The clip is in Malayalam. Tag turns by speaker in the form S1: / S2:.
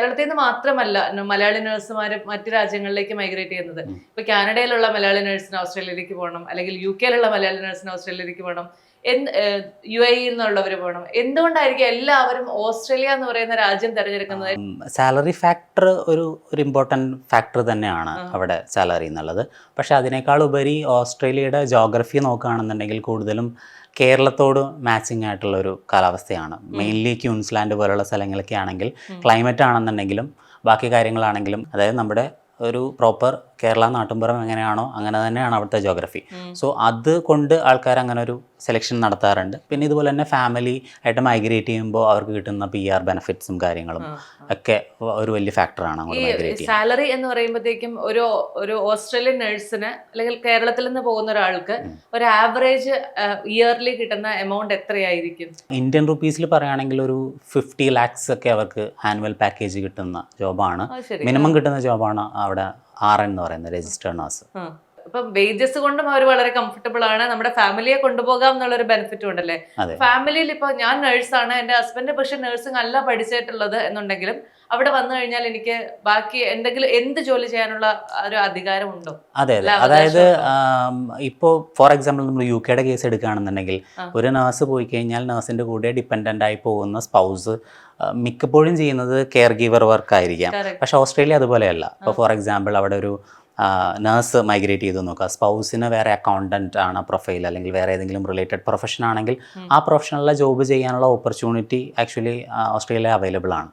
S1: കേരളത്തിൽ നിന്ന് മാത്രമല്ല മലയാളി നഴ്സുമാർ മറ്റു രാജ്യങ്ങളിലേക്ക് മൈഗ്രേറ്റ് ചെയ്യുന്നത്. ഇപ്പൊ കാനഡയിലുള്ള മലയാളി നഴ്സിന് ഓസ്ട്രേലിയയിലേക്ക് പോകണം, അല്ലെങ്കിൽ UK-യിലുള്ള മലയാളി നഴ്സിന് ഓസ്ട്രേലിയയിലേക്ക് പോകണം, UAE നിന്നുള്ളവർ പോകണം. എന്തുകൊണ്ടായിരിക്കും എല്ലാവരും ഓസ്ട്രേലിയ എന്ന് പറയുന്ന രാജ്യം തിരഞ്ഞെടുക്കുന്നത്?
S2: സാലറി ഫാക്ടർ ഒരു ഇമ്പോർട്ടൻറ്റ് ഫാക്ടർ തന്നെയാണ് അവിടെ സാലറി എന്നുള്ളത്. പക്ഷേ അതിനേക്കാൾ ഉപരി ഓസ്ട്രേലിയയുടെ ജോഗ്രഫി നോക്കുകയാണെന്നുണ്ടെങ്കിൽ കൂടുതലും കേരളത്തോട് മാച്ചിങ് ആയിട്ടുള്ള ഒരു കാലാവസ്ഥയാണ്. മെയിൻലി ക്യൂൻസ്ലാൻഡ് പോലുള്ള സ്ഥലങ്ങളൊക്കെ ആണെങ്കിൽ ക്ലൈമറ്റ് ആണെന്നുണ്ടെങ്കിലും ബാക്കി കാര്യങ്ങളാണെങ്കിലും, അതായത് നമ്മുടെ ഒരു പ്രോപ്പർ കേരള നാട്ടുമ്പുറം എങ്ങനെയാണോ അങ്ങനെ തന്നെയാണ് അവിടുത്തെ ജോഗ്രഫി. സോ അത് കൊണ്ട് ആൾക്കാർ അങ്ങനെ ഒരു സെലക്ഷൻ നടത്താറുണ്ട്. പിന്നെ ഇതുപോലെ തന്നെ ഫാമിലി ആയിട്ട് മൈഗ്രേറ്റ് ചെയ്യുമ്പോൾ അവർക്ക് കിട്ടുന്ന PR ബെനിഫിറ്റ്സും കാര്യങ്ങളും ഒക്കെ ഒരു വലിയ ഫാക്ടറാണ് അങ്ങോട്ട് മൈഗ്രേറ്റ് ചെയ്യുന്നത്.
S1: സാലറി എന്ന് പറയുമ്പോഴത്തേക്കും ഒരു ഓസ്ട്രേലിയൻ നഴ്സിന് അല്ലെങ്കിൽ കേരളത്തിൽ നിന്ന് പോകുന്ന ഒരാൾക്ക് ഒരു ആവറേജ് ഇയർലി കിട്ടുന്ന എമൗണ്ട് എത്രയായിരിക്കും?
S2: ഇന്ത്യൻ റുപ്പീസിൽ പറയുകയാണെങ്കിൽ ഒരു 50 lakhs ഒക്കെ അവർക്ക് ആനുവൽ പാക്കേജ് കിട്ടുന്ന ജോബാണ്. മിനിമം കിട്ടുന്ന ജോബാണ് അവിടെ RN എന്ന് പറയുന്നത്, രജിസ്റ്റേർഡ് നഴ്സ്.
S1: അപ്പം വേജസ് കൊണ്ടും അവർ വളരെ കംഫർട്ടബിൾ ആണ്. നമ്മുടെ ഫാമിലിയെ കൊണ്ടുപോകാം എന്നുള്ളൊരു ബെനിഫിറ്റ് ഉണ്ടല്ലേ. ഫാമിലിയിൽ ഇപ്പൊ ഞാൻ നഴ്സാണ്, എന്റെ ഹസ്ബൻഡ് പക്ഷെ നഴ്സിംഗ് അല്ല പഠിച്ചിട്ടുള്ളത് എന്നുണ്ടെങ്കിലും അവിടെ വന്നു കഴിഞ്ഞാൽ എനിക്ക് ബാക്കി എന്ത് ജോലി ചെയ്യാനുള്ള ഒരു അധികാരമുണ്ടോ?
S2: അതെ അതെ, അതായത് ഇപ്പോൾ ഫോർ എക്സാമ്പിൾ നമ്മൾ UK-യുടെ കേസ് എടുക്കുകയാണെന്നുണ്ടെങ്കിൽ ഒരു നഴ്സ് പോയി കഴിഞ്ഞാൽ നഴ്സിന്റെ കൂടെ ഡിപ്പെൻഡൻ്റ് ആയി പോകുന്ന സ്പൗസ് മിക്കപ്പോഴും ചെയ്യുന്നത് കെയർ ഗീവർ വർക്ക് ആയിരിക്കാം. പക്ഷെ ഓസ്ട്രേലിയ അതുപോലെയല്ല. ഇപ്പോൾ ഫോർ എക്സാമ്പിൾ അവിടെ ഒരു നഴ്സ് മൈഗ്രേറ്റ് ചെയ്ത് നോക്കുക, സ്പൗസിന് വേറെ അക്കൗണ്ടന്റ് ആണ് പ്രൊഫൈൽ, അല്ലെങ്കിൽ വേറെ ഏതെങ്കിലും റിലേറ്റഡ് പ്രൊഫഷൻ ആണെങ്കിൽ ആ പ്രൊഫഷനിലെ ജോബ് ചെയ്യാനുള്ള ഓപ്പർച്യൂണിറ്റി ആക്ച്വലി ഓസ്ട്രേലിയ അവൈലബിൾ ആണ്.